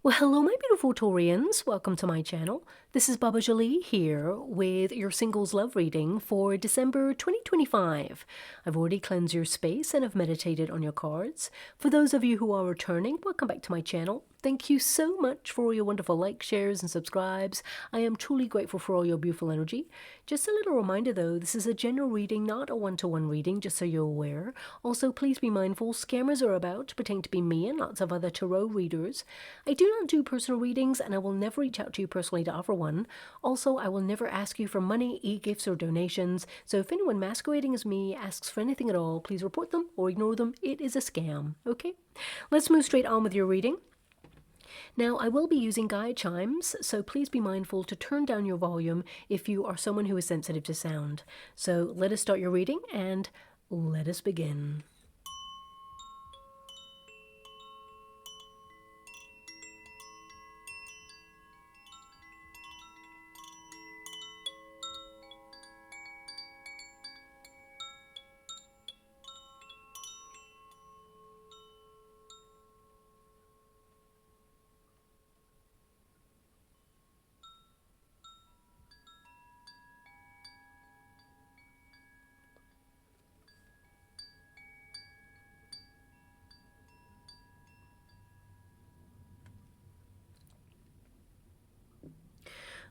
Well, hello, my beautiful Taurians. Welcome to my channel. This is Baba Jolie here with your singles love reading for December 2025. I've already cleansed your space and have meditated on your cards. For those of you who are returning, welcome back to my channel. Thank you so much for all your wonderful likes, shares, and subscribes. I am truly grateful for all your beautiful energy. Just a little reminder though, this is a general reading, not a one-to-one reading, just so you're aware. Also, please be mindful, scammers are about, pretending to be me and lots of other tarot readers. I do not do personal readings, and I will never reach out to you personally to offer one. Also, I will never ask you for money, e-gifts, or donations. So if anyone masquerading as me asks for anything at all, please report them or ignore them. It is a scam, okay? Let's move straight on with your reading. Now, I will be using guide chimes, so please be mindful to turn down your volume if you are someone who is sensitive to sound. So let us start your reading and let us begin.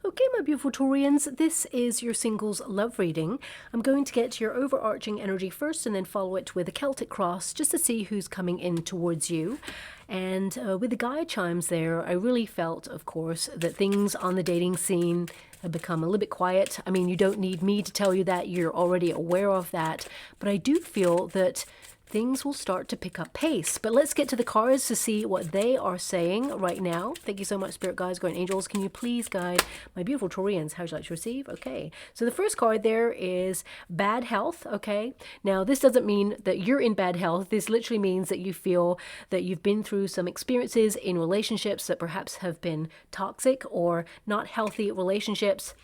Okay, my beautiful Taurians, this is your singles love reading. I'm going to get your overarching energy first and then follow it with a Celtic cross just to see who's coming in towards you. And with the guide chimes there, I really felt, of course, that things on the dating scene have become a little bit quiet. I mean, you don't need me to tell you that. You're already aware of that. But I do feel that things will start to pick up pace. But let's get to the cards to see what they are saying right now. Thank you so much, Spirit Guides, Guardian Angels. Can you please guide my beautiful Taurians? How would you like to receive? Okay. So the first card there is bad health. Okay. Now, this doesn't mean that you're in bad health. This literally means that you feel that you've been through some experiences in relationships that perhaps have been toxic or not healthy relationships.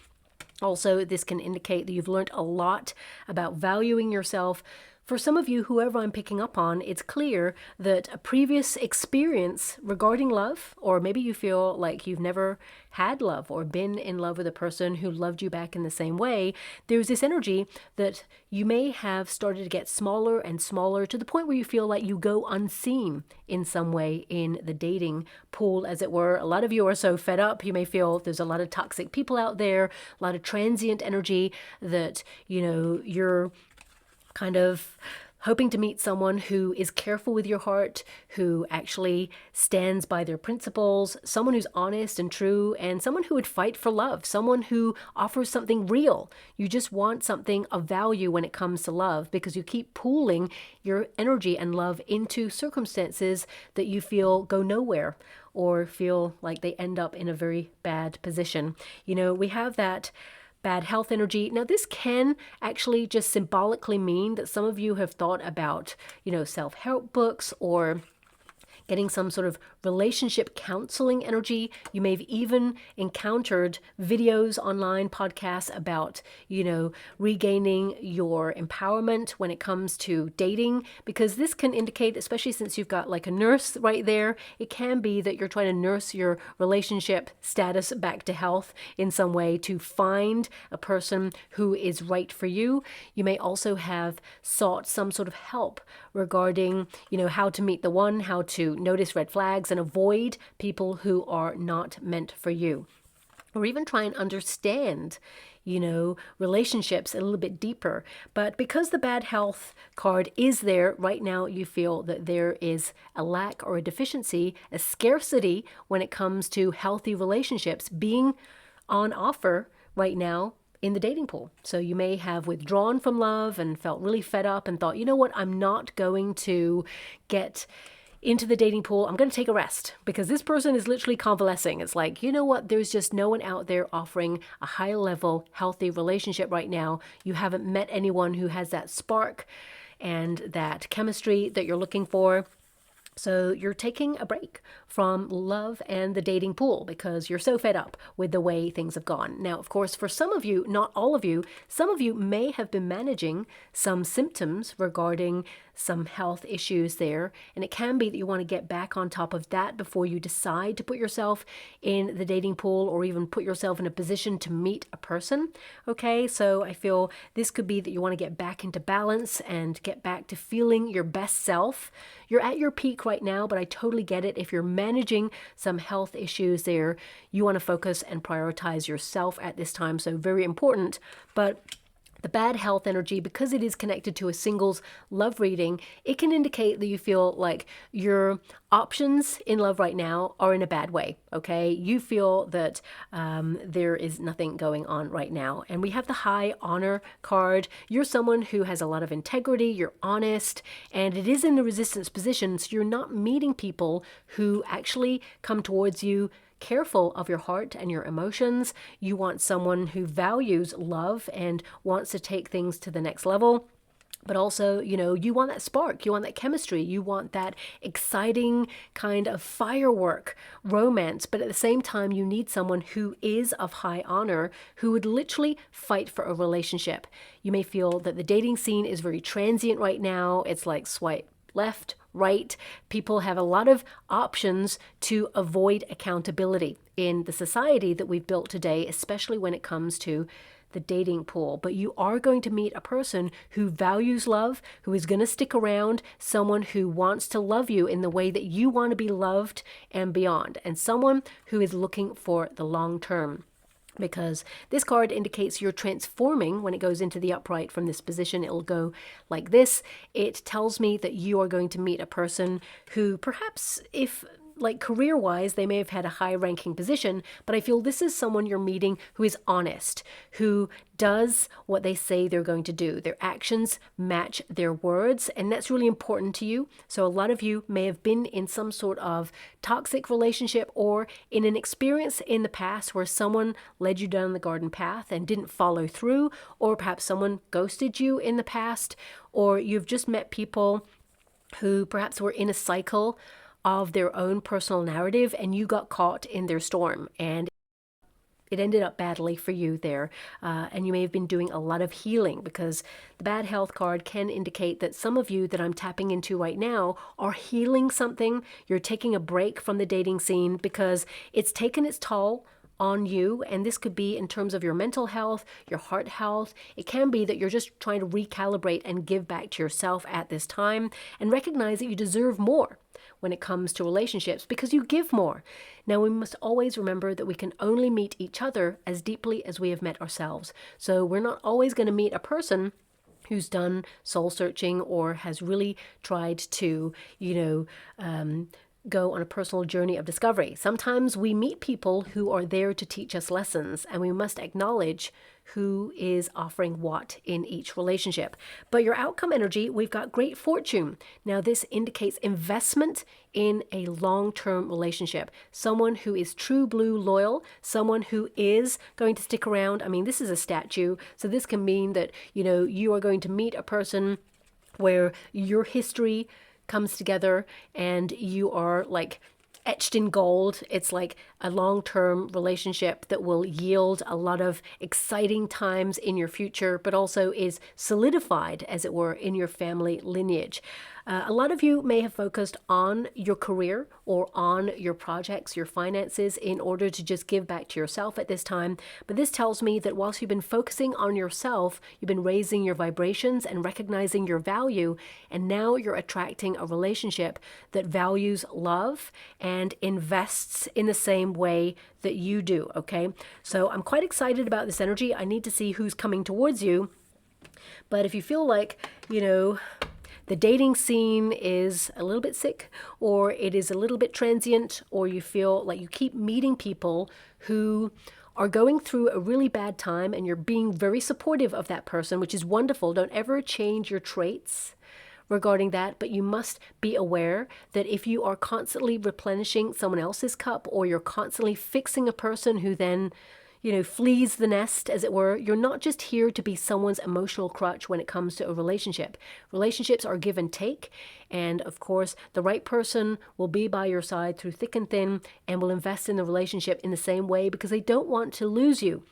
Also, this can indicate that you've learned a lot about valuing yourself. For some of you, whoever I'm picking up on, it's clear that a previous experience regarding love, or maybe you feel like you've never had love or been in love with a person who loved you back in the same way, there's this energy that you may have started to get smaller and smaller to the point where you feel like you go unseen in some way in the dating pool, as it were. A lot of you are so fed up. You may feel there's a lot of toxic people out there, a lot of transient energy that, you know, you're kind of hoping to meet someone who is careful with your heart, who actually stands by their principles, someone who's honest and true, and someone who would fight for love, someone who offers something real. You just want something of value when it comes to love because you keep pooling your energy and love into circumstances that you feel go nowhere or feel like they end up in a very bad position. You know, we have that bad health energy. Now, this can actually just symbolically mean that some of you have thought about, you know, self-help books or getting some sort of relationship counseling energy. You may have even encountered videos online, podcasts about, you know, regaining your empowerment when it comes to dating, because this can indicate, especially since you've got like a nurse right there, it can be that you're trying to nurse your relationship status back to health in some way to find a person who is right for you. You may also have sought some sort of help regarding, you know, how to meet the one, how to notice red flags and avoid people who are not meant for you, or even try and understand, you know, relationships a little bit deeper. But because the bad health card is there right now, you feel that there is a lack or a deficiency, a scarcity when it comes to healthy relationships being on offer right now in the dating pool. So you may have withdrawn from love and felt really fed up and thought, you know what, I'm not going to get into the dating pool. I'm going to take a rest because this person is literally convalescing. It's like, you know what, there's just no one out there offering a high level, healthy relationship right now. You haven't met anyone who has that spark and that chemistry that you're looking for. So you're taking a break from love and the dating pool because you're so fed up with the way things have gone. Now, of course, for some of you, not all of you, some of you may have been managing some symptoms regarding some health issues there. And it can be that you want to get back on top of that before you decide to put yourself in the dating pool or even put yourself in a position to meet a person. Okay, so I feel this could be that you want to get back into balance and get back to feeling your best self. You're at your peak right now, but I totally get it. If you're managing some health issues there, you want to focus and prioritize yourself at this time. So very important. But the bad health energy, because it is connected to a singles love reading, it can indicate that you feel like your options in love right now are in a bad way, okay? You feel that there is nothing going on right now. And we have the High Honor card. You're someone who has a lot of integrity, you're honest, and it is in the resistance position, so you're not meeting people who actually come towards you careful of your heart and your emotions. You want someone who values love and wants to take things to the next level. But also, you know, you want that spark, you want that chemistry, you want that exciting kind of firework romance. But at the same time, you need someone who is of high honor, who would literally fight for a relationship. You may feel that the dating scene is very transient right now. It's like swipe left, right. People have a lot of options to avoid accountability in the society that we've built today, especially when it comes to the dating pool. But you are going to meet a person who values love, who is going to stick around, someone who wants to love you in the way that you want to be loved and beyond, and someone who is looking for the long term. Because this card indicates you're transforming when it goes into the upright from this position. It'll go like this. It tells me that you are going to meet a person who perhaps, if like career-wise, they may have had a high-ranking position, but I feel this is someone you're meeting who is honest, who does what they say they're going to do. Their actions match their words, and that's really important to you. So a lot of you may have been in some sort of toxic relationship or in an experience in the past where someone led you down the garden path and didn't follow through, or perhaps someone ghosted you in the past, or you've just met people who perhaps were in a cycle of their own personal narrative and you got caught in their storm and it ended up badly for you there. And you may have been doing a lot of healing, because the bad health card can indicate that some of you that I'm tapping into right now are healing something. You're taking a break from the dating scene because it's taken its toll on you, and this could be in terms of your mental health, your heart health. It can be that you're just trying to recalibrate and give back to yourself at this time and recognize that you deserve more when it comes to relationships because you give more. Now, we must always remember that we can only meet each other as deeply as we have met ourselves. So we're not always going to meet a person who's done soul searching or has really tried to, go on a personal journey of discovery. Sometimes we meet people who are there to teach us lessons, and we must acknowledge who is offering what in each relationship. But your outcome energy, we've got great fortune. Now, this indicates investment in a long-term relationship. Someone who is true blue loyal, someone who is going to stick around. I mean, this is a statue, so this can mean that, you are going to meet a person where your history comes together and you are like etched in gold. It's like a long-term relationship that will yield a lot of exciting times in your future, but also is solidified, as it were, in your family lineage. A lot of you may have focused on your career or on your projects, your finances, in order to just give back to yourself at this time. But this tells me that whilst you've been focusing on yourself, you've been raising your vibrations and recognizing your value, and now you're attracting a relationship that values love and invests in the same way that you do, okay? So I'm quite excited about this energy. I need to see who's coming towards you. But if you feel like, the dating scene is a little bit sick, or it is a little bit transient, or you feel like you keep meeting people who are going through a really bad time and you're being very supportive of that person, which is wonderful. Don't ever change your traits regarding that, but you must be aware that if you are constantly replenishing someone else's cup, or you're constantly fixing a person who then flees the nest, as it were. You're not just here to be someone's emotional crutch when it comes to a relationship. Relationships are give and take. And of course, the right person will be by your side through thick and thin and will invest in the relationship in the same way because they don't want to lose you.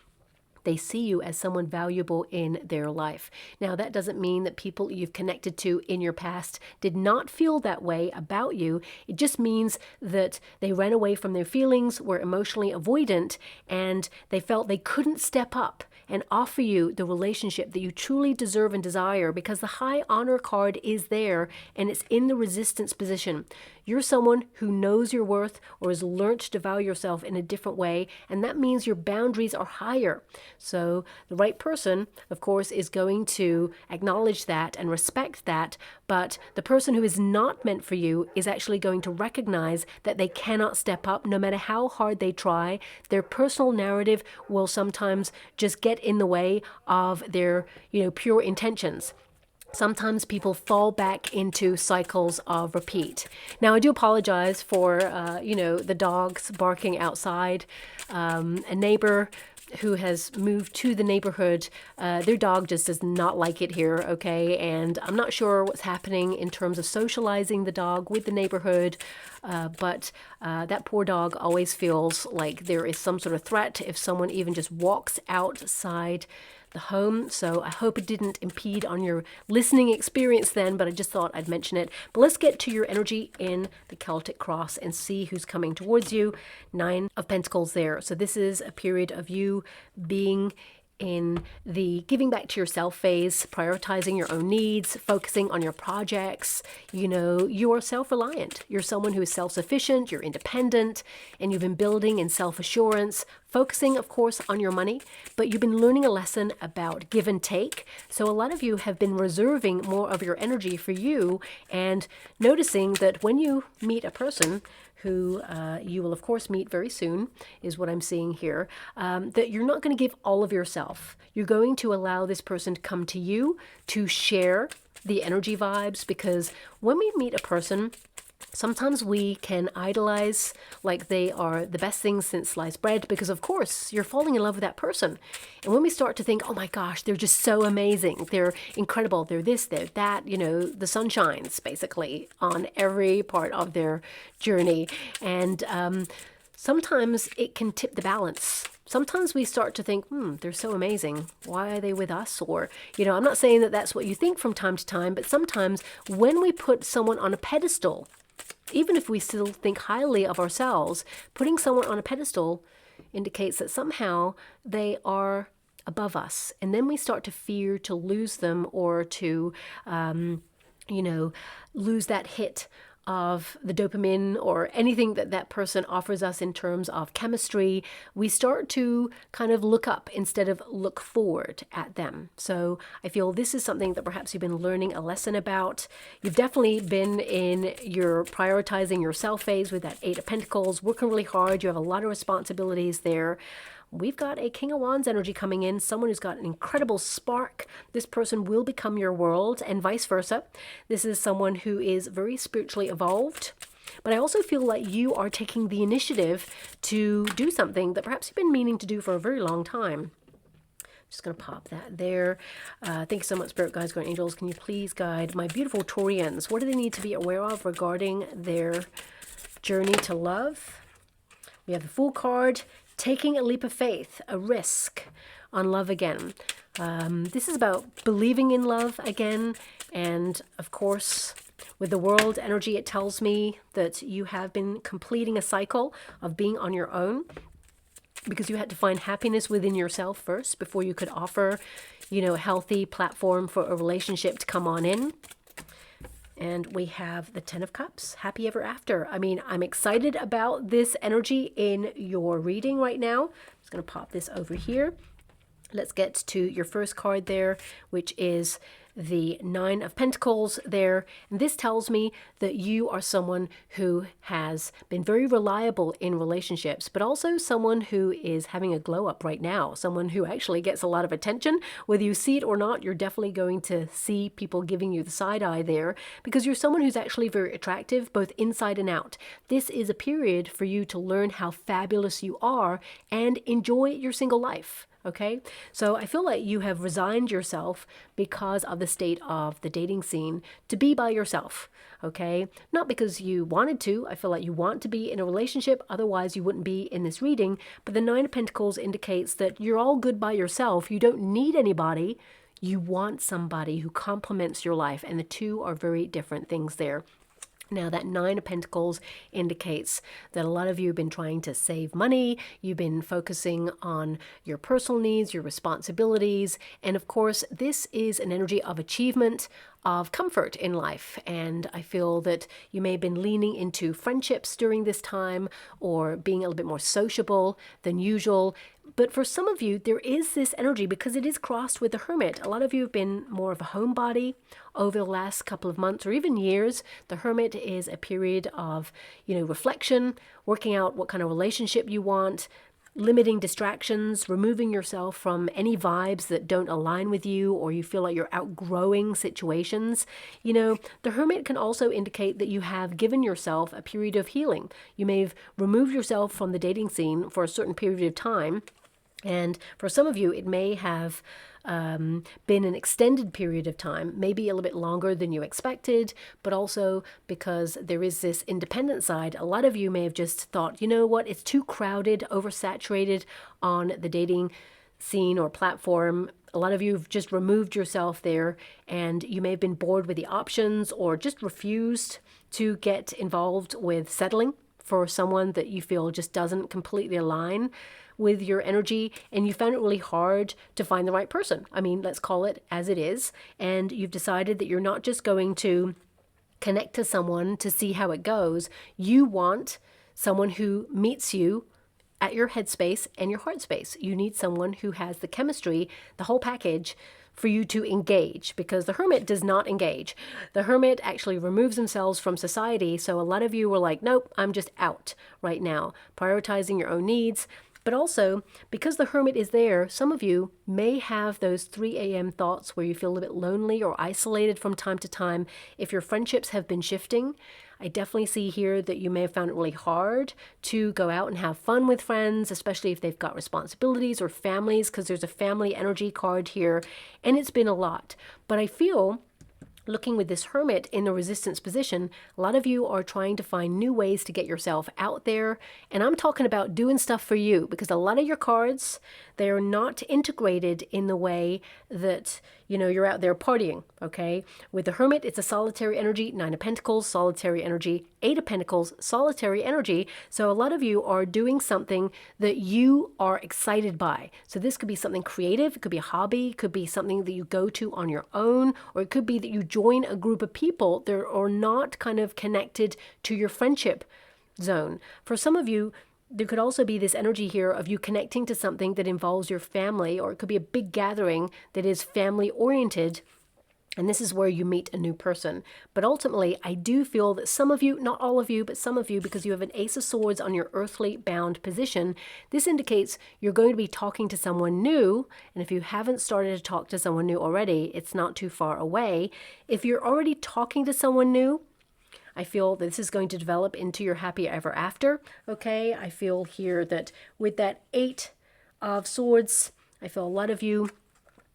They see you as someone valuable in their life. Now, that doesn't mean that people you've connected to in your past did not feel that way about you. It just means that they ran away from their feelings, were emotionally avoidant, and they felt they couldn't step up and offer you the relationship that you truly deserve and desire because the high honor card is there and it's in the resistance position. You're someone who knows your worth or has learned to value yourself in a different way, and that means your boundaries are higher. So the right person, of course, is going to acknowledge that and respect that, but the person who is not meant for you is actually going to recognize that they cannot step up no matter how hard they try. Their personal narrative will sometimes just get in the way of their, pure intentions. Sometimes people fall back into cycles of repeat. Now, I do apologize for, the dogs barking outside. A neighbor who has moved to the neighborhood, their dog just does not like it here, okay? And I'm not sure what's happening in terms of socializing the dog with the neighborhood, but that poor dog always feels like there is some sort of threat if someone even just walks outside the home. So I hope it didn't impede on your listening experience then, but I just thought I'd mention it. But let's get to your energy in the Celtic cross and see who's coming towards you. 9 of Pentacles there. So this is a period of you being in the giving back to yourself phase, prioritizing your own needs, focusing on your projects. You are self-reliant. You're someone who is self-sufficient, you're independent, and you've been building in self-assurance, focusing, of course, on your money, but you've been learning a lesson about give and take. So a lot of you have been reserving more of your energy for you and noticing that when you meet a person who you will, of course, meet very soon, is what I'm seeing here, that you're not going to give all of yourself. You're going to allow this person to come to you to share the energy vibes, because when we meet a person, sometimes we can idolize like they are the best thing since sliced bread because, of course, you're falling in love with that person. And when we start to think, oh my gosh, they're just so amazing, they're incredible, they're this, they're that, the sun shines basically on every part of their journey. And sometimes it can tip the balance. Sometimes we start to think, they're so amazing. Why are they with us? Or, I'm not saying that that's what you think from time to time, but sometimes when we put someone on a pedestal, even if we still think highly of ourselves, putting someone on a pedestal indicates that somehow they are above us. And then we start to fear to lose them or to, lose that hit of the dopamine or anything that that person offers us in terms of chemistry. We start to kind of look up instead of look forward at them. So I feel this is something that perhaps you've been learning a lesson about. You've definitely been in your prioritizing yourself phase with that 8 of Pentacles, working really hard. You have a lot of responsibilities there. We've got a King of Wands energy coming in, someone who's got an incredible spark. This person will become your world, and vice versa. This is someone who is very spiritually evolved. But I also feel like you are taking the initiative to do something that perhaps you've been meaning to do for a very long time. Just going to pop that there. Thank you so much, Spirit Guides, Guardian Angels. Can you please guide my beautiful Taurians? What do they need to be aware of regarding their journey to love? We have the Fool card. Taking a leap of faith, a risk on love again. This is about believing in love again. And of course, with the World energy, it tells me that you have been completing a cycle of being on your own because you had to find happiness within yourself first before you could offer, a healthy platform for a relationship to come on in. And we have the 10 of Cups, happy ever after. I mean, I'm excited about this energy in your reading right now. I'm just going to pop this over here. Let's get to your first card there, which is the Nine of Pentacles there. And this tells me that you are someone who has been very reliable in relationships, but also someone who is having a glow up right now, someone who actually gets a lot of attention. Whether you see it or not, you're definitely going to see people giving you the side eye there, because you're someone who's actually very attractive, both inside and out. This is a period for you to learn how fabulous you are and enjoy your single life. Okay, so I feel like you have resigned yourself because of the state of the dating scene to be by yourself. Okay, not because you wanted to. I feel like you want to be in a relationship, otherwise you wouldn't be in this reading. But the Nine of Pentacles indicates that you're all good by yourself. You don't need anybody. You want somebody who complements your life, and the two are very different things there. Now, that Nine of Pentacles indicates that a lot of you have been trying to save money. You've been focusing on your personal needs, your responsibilities. And of course, this is an energy of achievement, of comfort in life. And I feel that you may have been leaning into friendships during this time, or being a little bit more sociable than usual. But for some of you, there is this energy because it is crossed with the Hermit. A lot of you have been more of a homebody over the last couple of months or even years. The Hermit is a period of, reflection, working out what kind of relationship you want, limiting distractions, removing yourself from any vibes that don't align with you, or you feel like you're outgrowing situations. The Hermit can also indicate that you have given yourself a period of healing. You may have removed yourself from the dating scene for a certain period of time. And for some of you, it may have been an extended period of time, maybe a little bit longer than you expected, but also because there is this independent side. A lot of you may have just thought, you know what, it's too crowded, oversaturated on the dating scene or platform. A lot of you have just removed yourself there, and you may have been bored with the options or just refused to get involved with settling for someone that you feel just doesn't completely align with your energy, and you found it really hard to find the right person. I mean, let's call it as it is. And you've decided that you're not just going to connect to someone to see how it goes. You want someone who meets you at your headspace and your heart space. You need someone who has the chemistry, the whole package, for you to engage, because the Hermit does not engage. The Hermit actually removes themselves from society. So a lot of you were like, nope, I'm just out right now, prioritizing your own needs. But also, because the Hermit is there, some of you may have those 3 a.m. thoughts where you feel a bit lonely or isolated from time to time. If your friendships have been shifting, I definitely see here that you may have found it really hard to go out and have fun with friends, especially if they've got responsibilities or families, because there's a family energy card here, and it's been a lot. But I feel, looking with this Hermit in the resistance position, a lot of you are trying to find new ways to get yourself out there. And I'm talking about doing stuff for you, because a lot of your cards, they are not integrated in the way that, you're out there partying, okay? With the Hermit, it's a solitary energy. 9 of Pentacles, solitary energy. 8 of Pentacles, solitary energy. So a lot of you are doing something that you are excited by. So this could be something creative. It could be a hobby. It could be something that you go to on your own, or it could be that you join a group of people that are not kind of connected to your friendship zone. For some of you, there could also be this energy here of you connecting to something that involves your family, or it could be a big gathering that is family oriented. And this is where you meet a new person. But ultimately, I do feel that some of you, not all of you, but some of you, because you have an Ace of Swords on your earthly bound position, this indicates you're going to be talking to someone new. And if you haven't started to talk to someone new already, it's not too far away. If you're already talking to someone new, I feel that this is going to develop into your happy ever after, okay? I feel here that with that 8 of Swords, I feel a lot of you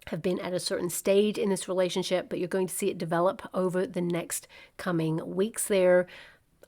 have been at a certain stage in this relationship, but you're going to see it develop over the next coming weeks there.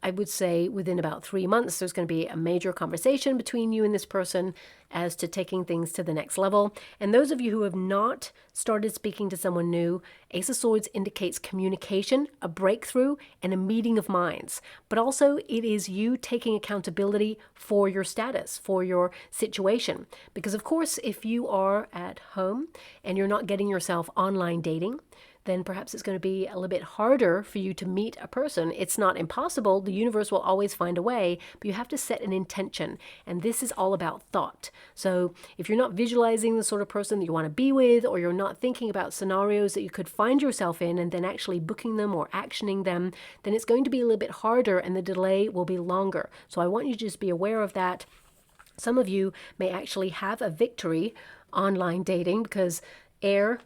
I would say within about 3 months, there's going to be a major conversation between you and this person as to taking things to the next level. And those of you who have not started speaking to someone new, Ace of Swords indicates communication, a breakthrough, and a meeting of minds. But also it is you taking accountability for your status, for your situation. Because of course, if you are at home and you're not getting yourself online dating, then perhaps it's going to be a little bit harder for you to meet a person. It's not impossible. The universe will always find a way, but you have to set an intention. And this is all about thought. So if you're not visualizing the sort of person that you want to be with, or you're not thinking about scenarios that you could find yourself in and then actually booking them or actioning them, then it's going to be a little bit harder and the delay will be longer. So I want you to just be aware of that. Some of you may actually have a victory online dating because air,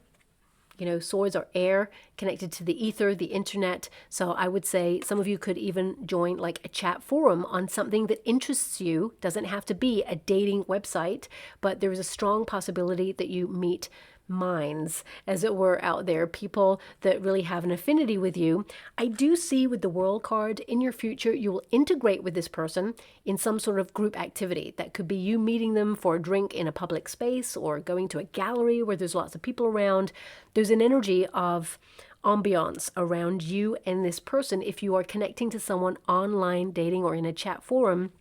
swords are air connected to the ether, the internet. So I would say some of you could even join like a chat forum on something that interests you. Doesn't have to be a dating website, but there is a strong possibility that you meet minds, as it were, out there, people that really have an affinity with you. I do see with the World card, in your future, you will integrate with this person in some sort of group activity. That could be you meeting them for a drink in a public space or going to a gallery where there's lots of people around. There's an energy of ambiance around you and this person if you are connecting to someone online dating or in a chat forum.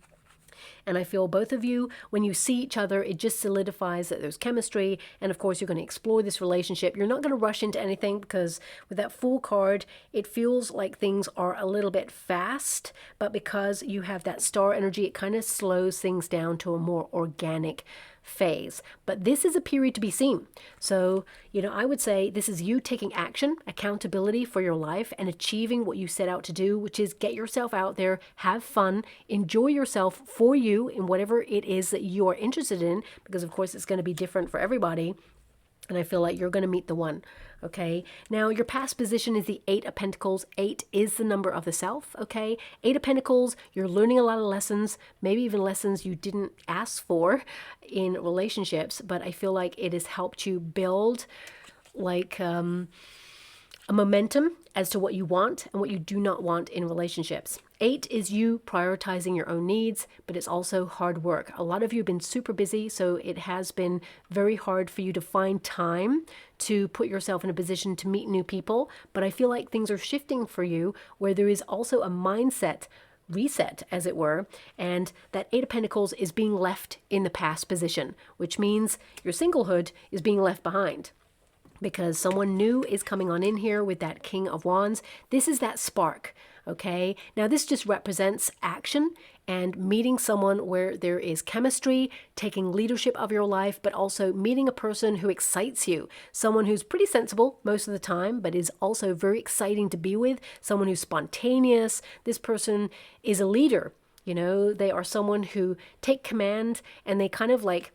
And I feel both of you, when you see each other, it just solidifies that there's chemistry. And of course, you're going to explore this relationship. You're not going to rush into anything because with that Fool card, it feels like things are a little bit fast. But because you have that star energy, it kind of slows things down to a more organic phase. But this is a period to be seen. So, I would say this is you taking action, accountability for your life and achieving what you set out to do, which is get yourself out there, have fun, enjoy yourself for you in whatever it is that you are interested in, because of course it's going to be different for everybody. And I feel like you're going to meet the one. Okay. Now, your past position is the 8 of Pentacles. 8 is the number of the self. Okay. 8 of Pentacles, you're learning a lot of lessons, maybe even lessons you didn't ask for in relationships. But I feel like it has helped you build like a momentum as to what you want and what you do not want in relationships. 8 is you prioritizing your own needs, but it's also hard work. A lot of you have been super busy, so it has been very hard for you to find time to put yourself in a position to meet new people. But I feel like things are shifting for you where there is also a mindset reset, as it were, and that 8 of Pentacles is being left in the past position, which means your singlehood is being left behind. Because someone new is coming on in here with that King of Wands. This is that spark, okay? Now, this just represents action and meeting someone where there is chemistry, taking leadership of your life, but also meeting a person who excites you. Someone who's pretty sensible most of the time, but is also very exciting to be with. Someone who's spontaneous. This person is a leader. They are someone who take command and they kind of like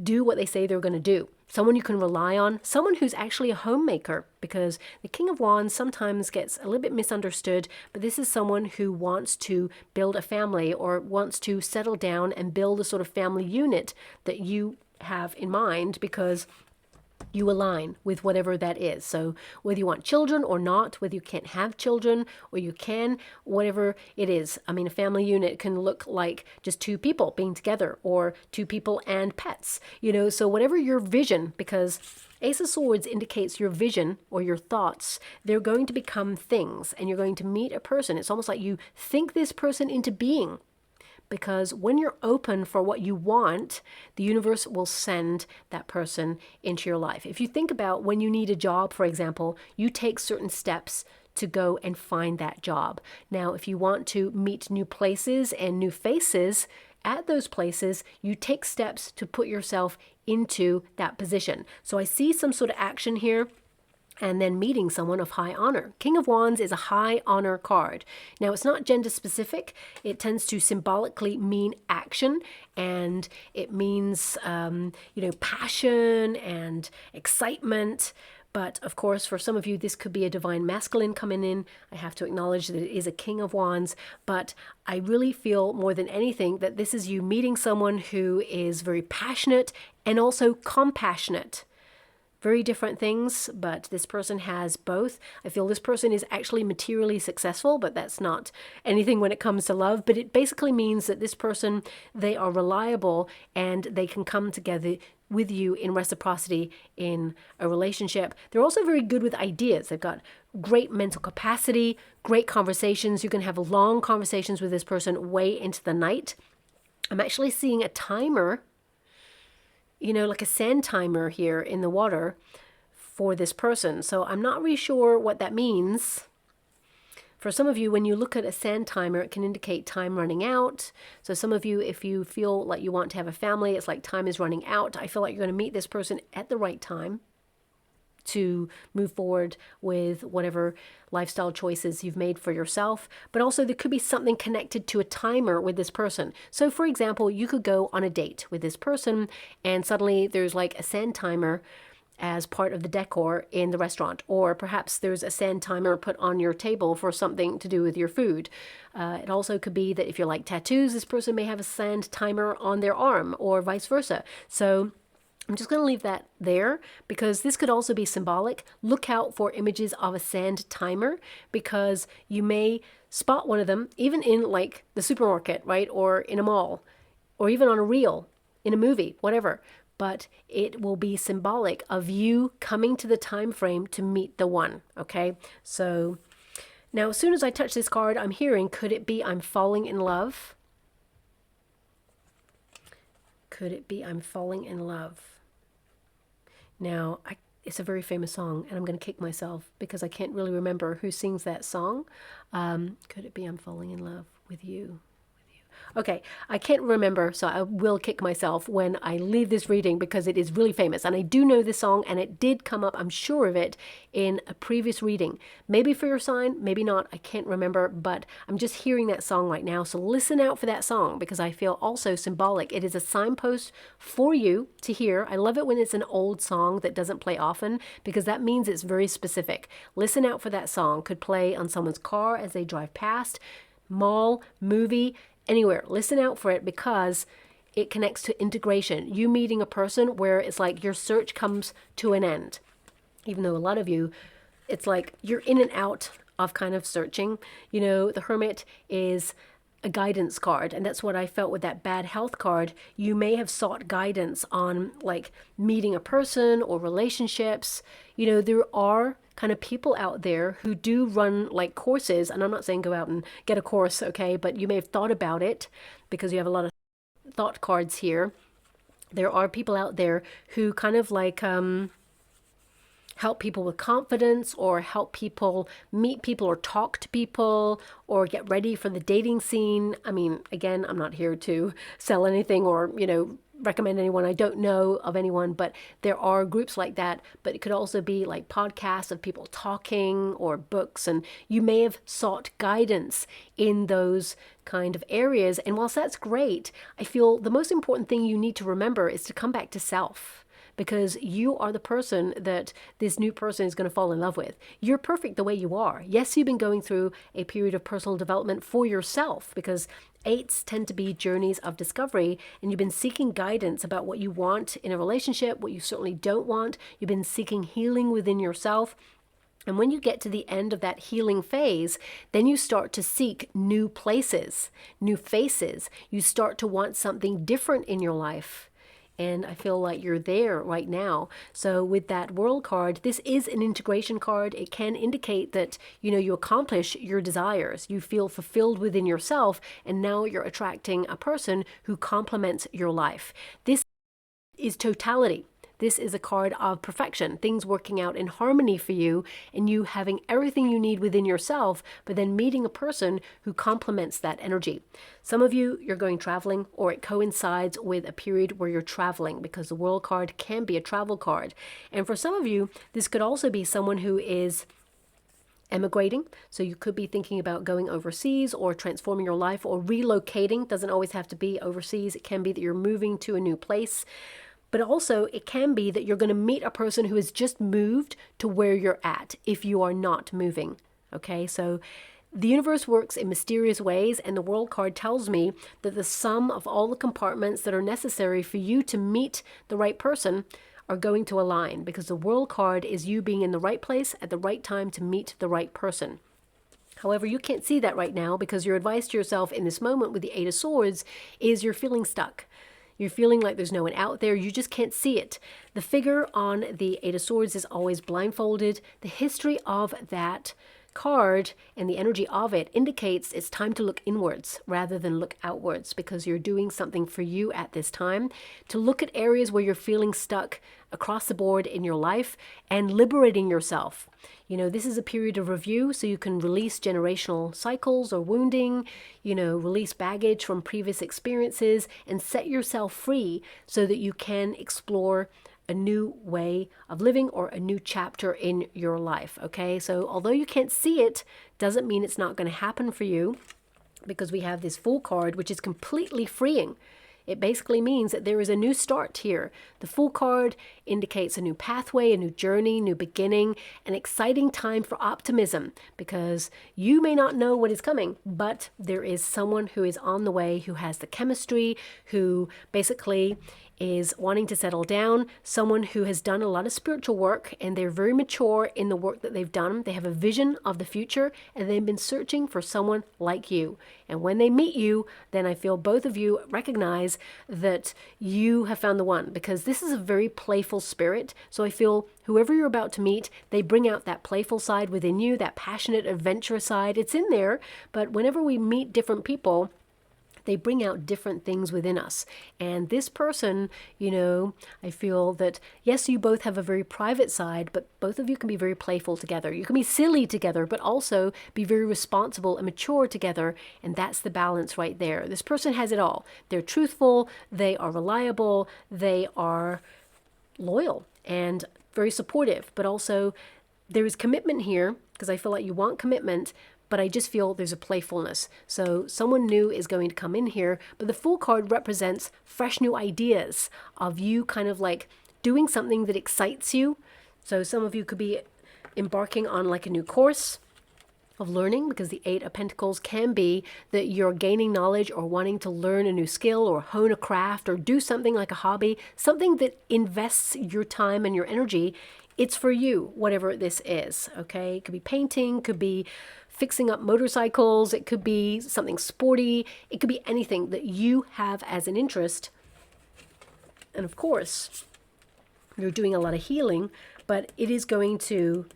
do what they say they're going to do. Someone you can rely on, someone who's actually a homemaker, because the King of Wands sometimes gets a little bit misunderstood, but this is someone who wants to build a family or wants to settle down and build a sort of family unit that you have in mind because you align with whatever that is. So whether you want children or not, whether you can't have children or you can, whatever it is. I mean, a family unit can look like just 2 people being together or 2 people and pets, so whatever your vision, because Ace of Swords indicates your vision or your thoughts, they're going to become things and you're going to meet a person. It's almost like you think this person into being. Because when you're open for what you want, the universe will send that person into your life. If you think about when you need a job, for example, you take certain steps to go and find that job. Now, if you want to meet new places and new faces at those places, you take steps to put yourself into that position. So I see some sort of action here. And then meeting someone of high honor. King of Wands is a high honor card. Now, it's not gender specific. It tends to symbolically mean action, and it means, passion and excitement. But of course, for some of you, this could be a divine masculine coming in. I have to acknowledge that it is a King of Wands, but I really feel more than anything that this is you meeting someone who is very passionate and also compassionate. Very different things, but this person has both. I feel this person is actually materially successful, but that's not anything when it comes to love. But it basically means that this person, they are reliable and they can come together with you in reciprocity in a relationship. They're also very good with ideas. They've got great mental capacity, great conversations. You can have long conversations with this person way into the night. I'm actually seeing a timer, like a sand timer here in the water for this person. So I'm not really sure what that means. For some of you, when you look at a sand timer, it can indicate time running out. So some of you, if you feel like you want to have a family, it's like time is running out. I feel like you're going to meet this person at the right time to move forward with whatever lifestyle choices you've made for yourself. But also there could be something connected to a timer with this person. So for example, you could go on a date with this person and suddenly there's like a sand timer as part of the decor in the restaurant, or perhaps there's a sand timer put on your table for something to do with your food. It also could be that if you like tattoos, this person may have a sand timer on their arm, or vice versa. So I'm just going to leave that there because this could also be symbolic. Look out for images of a sand timer because you may spot one of them even in like the supermarket, right? Or in a mall, or even on a reel, in a movie, whatever. But it will be symbolic of you coming to the time frame to meet the one, okay? So now as soon as I touch this card, I'm hearing, could it be I'm falling in love? Could it be I'm falling in love? Now, it's a very famous song, and I'm going to kick myself because I can't really remember who sings that song. Could it be I'm falling in love with you? Okay, I can't remember, so I will kick myself when I leave this reading because it is really famous. And I do know this song, and it did come up, I'm sure of it, in a previous reading. Maybe for your sign, maybe not, I can't remember, but I'm just hearing that song right now. So listen out for that song because I feel also symbolic. It is a signpost for you to hear. I love it when it's an old song that doesn't play often because that means it's very specific. Listen out for that song. Could play on someone's car as they drive past, mall, movie, anywhere. Listen out for it because it connects to integration. You meeting a person where it's like your search comes to an end. Even though a lot of you, it's like you're in and out of kind of searching. You know, the Hermit is a guidance card, and that's what I felt with that bad health card. You may have sought guidance on like meeting a person or relationships. You know, there are kind of people out there who do run like courses, and I'm not saying go out and get a course, okay, but you may have thought about it because you have a lot of thought cards here. There are people out there who kind of like help people with confidence, or help people meet people or talk to people or get ready for the dating scene. I mean, again, I'm not here to sell anything or, you know, recommend anyone. I don't know of anyone, but there are groups like that. But it could also be like podcasts of people talking or books, and you may have sought guidance in those kind of areas. And whilst that's great, I feel the most important thing you need to remember is to come back to self. Because you are the person that this new person is going to fall in love with. You're perfect the way you are. Yes, you've been going through a period of personal development for yourself because 8s tend to be journeys of discovery, and you've been seeking guidance about what you want in a relationship, what you certainly don't want. You've been seeking healing within yourself. And when you get to the end of that healing phase, then you start to seek new places, new faces. You start to want something different in your life. And I feel like you're there right now. So with that World card, this is an integration card. It can indicate that, you know, you accomplish your desires. You feel fulfilled within yourself, and now you're attracting a person who complements your life. This is totality. This is a card of perfection, things working out in harmony for you, and you having everything you need within yourself, but then meeting a person who complements that energy. Some of you, you're going traveling, or it coincides with a period where you're traveling, because the World card can be a travel card. And for some of you, this could also be someone who is emigrating. So you could be thinking about going overseas or transforming your life or relocating. Doesn't always have to be overseas. It can be that you're moving to a new place. But also it can be that you're going to meet a person who has just moved to where you're at if you are not moving. Okay, so the universe works in mysterious ways, and the World card tells me that the sum of all the compartments that are necessary for you to meet the right person are going to align, because the World card is you being in the right place at the right time to meet the right person. However, you can't see that right now because your advice to yourself in this moment with the 8 of Swords is you're feeling stuck. You're feeling like there's no one out there. You just can't see it. The figure on the 8 of Swords is always blindfolded. The history of that card and the energy of it indicates it's time to look inwards rather than look outwards, because you're doing something for you at this time, to look at areas where you're feeling stuck across the board in your life and liberating yourself. You know, this is a period of review, so you can release generational cycles or wounding, you know, release baggage from previous experiences and set yourself free so that you can explore a new way of living or a new chapter in your life. Okay, so although you can't see it, doesn't mean it's not going to happen for you, because we have this Fool card, which is completely freeing. It basically means that there is a new start here. The Fool card indicates a new pathway, a new journey, new beginning, an exciting time for optimism, because you may not know what is coming, but there is someone who is on the way, who has the chemistry, who basically is wanting to settle down, someone who has done a lot of spiritual work and they're very mature in the work that they've done. They have a vision of the future and they've been searching for someone like you. And when they meet you, then I feel both of you recognize that you have found the one, because this is a very playful spirit. So I feel whoever you're about to meet, they bring out that playful side within you, that passionate, adventurous side. It's in there, but whenever we meet different people, they bring out different things within us. And this person, you know, I feel that, yes, you both have a very private side, but both of you can be very playful together. You can be silly together, but also be very responsible and mature together. And that's the balance right there. This person has it all. They're truthful, they are reliable, they are loyal and very supportive, but also there is commitment here, because I feel like you want commitment, but I just feel there's a playfulness. So someone new is going to come in here, but the Fool card represents fresh new ideas of you kind of like doing something that excites you. So some of you could be embarking on like a new course of learning, because the Eight of Pentacles can be that you're gaining knowledge or wanting to learn a new skill or hone a craft or do something like a hobby, something that invests your time and your energy. It's for you, whatever this is, okay? It could be painting, could be fixing up motorcycles, it could be something sporty, it could be anything that you have as an interest. And of course, you're doing a lot of healing, but it is going to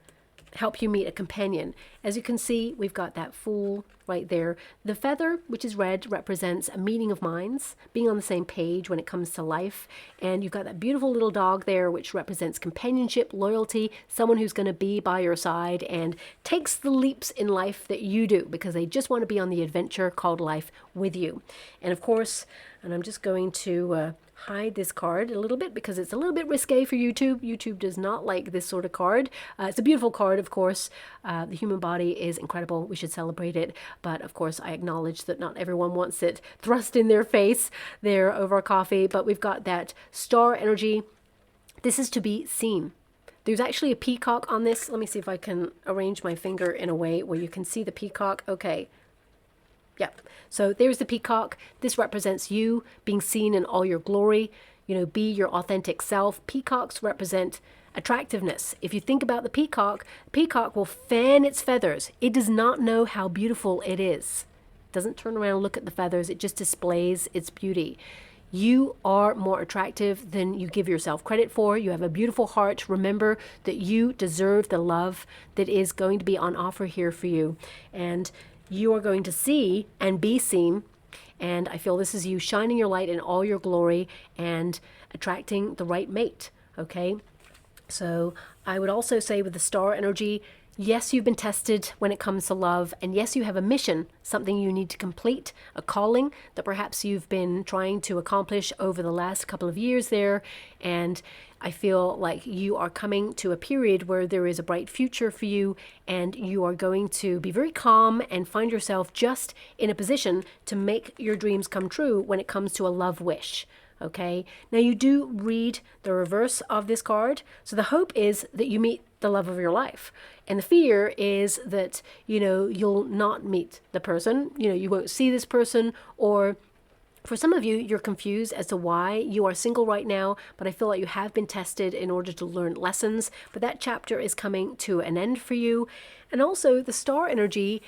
help you meet a companion. As you can see, we've got that Fool right there. The feather, which is red, represents a meeting of minds, being on the same page when it comes to life. And you've got that beautiful little dog there, which represents companionship, loyalty, someone who's going to be by your side and takes the leaps in life that you do, because they just want to be on the adventure called life with you. And of course, and I'm just going to hide this card a little bit because it's a little bit risque for YouTube. YouTube does not like this sort of card. It's a beautiful card, of course. The human body is incredible. We should celebrate it. But of course, I acknowledge that not everyone wants it thrust in their face there over coffee. But we've got that star energy. This is to be seen. There's actually a peacock on this. Let me see if I can arrange my finger in a way where you can see the peacock. Okay. Yep. So there's the peacock. This represents you being seen in all your glory. You know, be your authentic self. Peacocks represent attractiveness. If you think about the peacock will fan its feathers. It does not know how beautiful it is. It doesn't turn around and look at the feathers. It just displays its beauty. You are more attractive than you give yourself credit for. You have a beautiful heart. Remember that you deserve the love that is going to be on offer here for you. And you are going to see and be seen. And I feel this is you shining your light in all your glory and attracting the right mate. Okay. So I would also say with the star energy, yes, you've been tested when it comes to love. And yes, you have a mission, something you need to complete, a calling that perhaps you've been trying to accomplish over the last couple of years there. And I feel like you are coming to a period where there is a bright future for you, and you are going to be very calm and find yourself just in a position to make your dreams come true when it comes to a love wish. Okay, now you do read the reverse of this card. So the hope is that you meet the love of your life. And the fear is that, you know, you'll not meet the person, you know, you won't see this person, or for some of you, you're confused as to why you are single right now, but I feel like you have been tested in order to learn lessons. But that chapter is coming to an end for you. And also the star energy,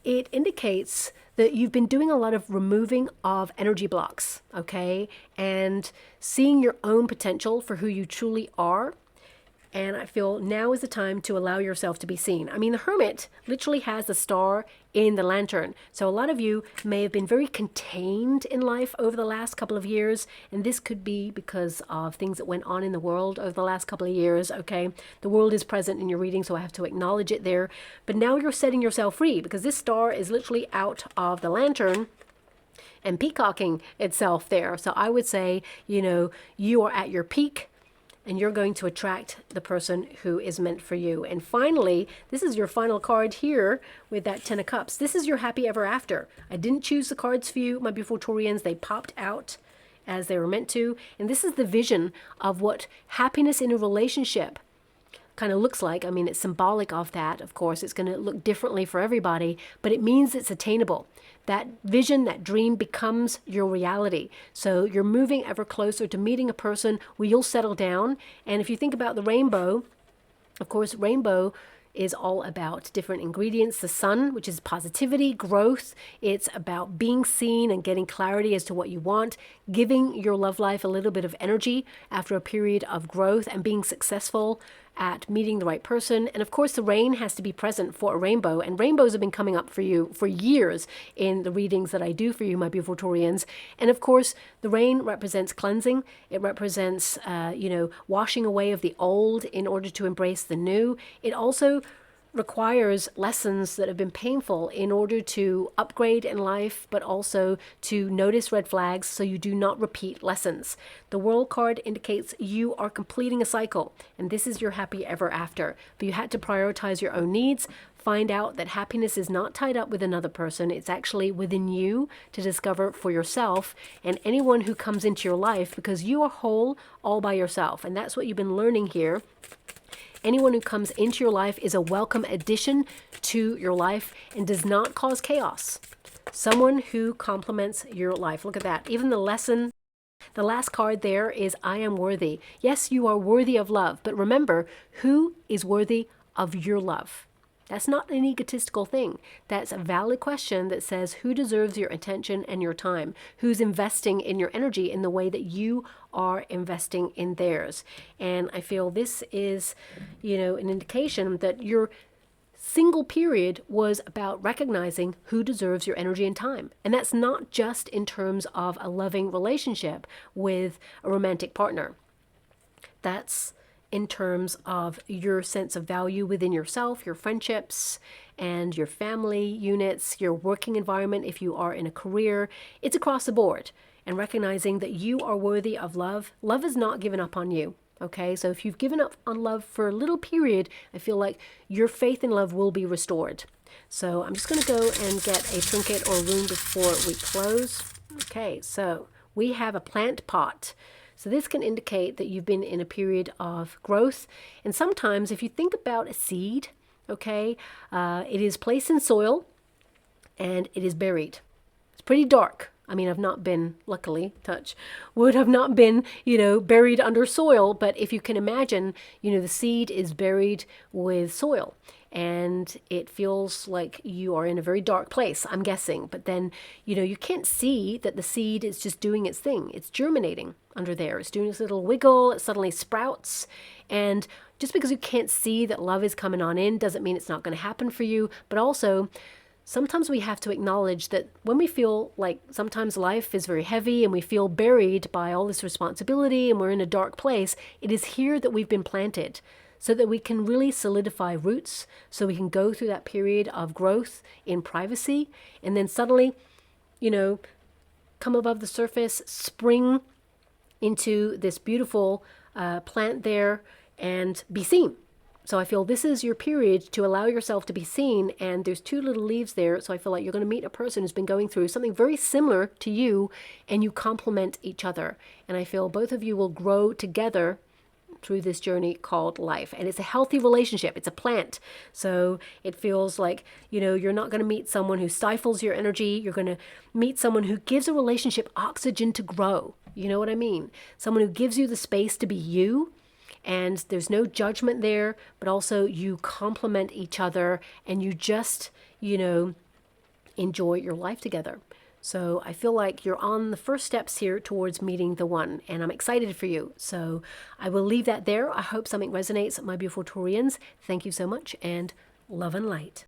it indicates that you've been doing a lot of removing of energy blocks, okay? And seeing your own potential for who you truly are. And I feel now is the time to allow yourself to be seen. I mean, the Hermit literally has the star in the lantern. So a lot of you may have been very contained in life over the last couple of years. And this could be because of things that went on in the world over the last couple of years. Okay. The world is present in your reading, so I have to acknowledge it there. But now you're setting yourself free because this star is literally out of the lantern and peacocking itself there. So I would say, you are at your peak, and you're going to attract the person who is meant for you. And finally, this is your final card here with that 10 of Cups. This is your happy ever after. I didn't choose the cards for you, my beautiful Taurians. They popped out as they were meant to. And this is the vision of what happiness in a relationship kind of looks like. I mean, it's symbolic of that. Of course, it's going to look differently for everybody, but it means it's attainable. That vision, that dream becomes your reality. So you're moving ever closer to meeting a person where you'll settle down. And if you think about the rainbow, of course, rainbow is all about different ingredients. The sun, which is positivity, growth. It's about being seen and getting clarity as to what you want, giving your love life a little bit of energy after a period of growth and being successful at meeting the right person. And of course, the rain has to be present for a rainbow. And rainbows have been coming up for you for years in the readings that I do for you, my beautiful Taurians. And of course, the rain represents cleansing. It represents, washing away of the old in order to embrace the new. It also requires lessons that have been painful in order to upgrade in life, but also to notice red flags so you do not repeat lessons. The World card indicates you are completing a cycle, and this is your happy ever after. But you had to prioritize your own needs, find out that happiness is not tied up with another person. It's actually within you to discover for yourself and anyone who comes into your life, because you are whole all by yourself. And that's what you've been learning here. Anyone who comes into your life is a welcome addition to your life and does not cause chaos. Someone who complements your life. Look at that. Even the lesson, the last card there is I am worthy. Yes, you are worthy of love. But remember, who is worthy of your love? That's not an egotistical thing. That's a valid question that says who deserves your attention and your time? Who's investing in your energy in the way that you are investing in theirs? And I feel this is, an indication that your single period was about recognizing who deserves your energy and time. And that's not just in terms of a loving relationship with a romantic partner. That's in terms of your sense of value within yourself, your friendships, and your family units, your working environment, if you are in a career. It's across the board. And recognizing that you are worthy of love. Love is not given up on you. Okay, so if you've given up on love for a little period, I feel like your faith in love will be restored. So I'm just going to go and get a trinket or rune before we close. Okay, so we have a plant pot. So this can indicate that you've been in a period of growth. And sometimes if you think about a seed, okay, it is placed in soil and it is buried. It's pretty dark. I mean, I've not been, luckily, touch wood, have not been, buried under soil. But if you can imagine, the seed is buried with soil. And it feels like you are in a very dark place, I'm guessing. But then, you can't see that the seed is just doing its thing. It's germinating under there. It's doing its little wiggle. It suddenly sprouts. And just because you can't see that love is coming on in doesn't mean it's not going to happen for you. But also, sometimes we have to acknowledge that when we feel like sometimes life is very heavy and we feel buried by all this responsibility and we're in a dark place, it is here that we've been planted, so that we can really solidify roots, so we can go through that period of growth in privacy, and then suddenly, come above the surface, spring into this beautiful plant there, and be seen. So I feel this is your period to allow yourself to be seen, and there's 2 little leaves there, so I feel like you're going to meet a person who's been going through something very similar to you, and you complement each other. And I feel both of you will grow together through this journey called life. And it's a healthy relationship. It's a plant. So it feels like, you're not going to meet someone who stifles your energy. You're going to meet someone who gives a relationship oxygen to grow. You know what I mean? Someone who gives you the space to be you. And there's no judgment there, but also you complement each other and you just, enjoy your life together. So I feel like you're on the first steps here towards meeting the one, and I'm excited for you. So I will leave that there. I hope something resonates, my beautiful Taurians. Thank you so much, and love and light.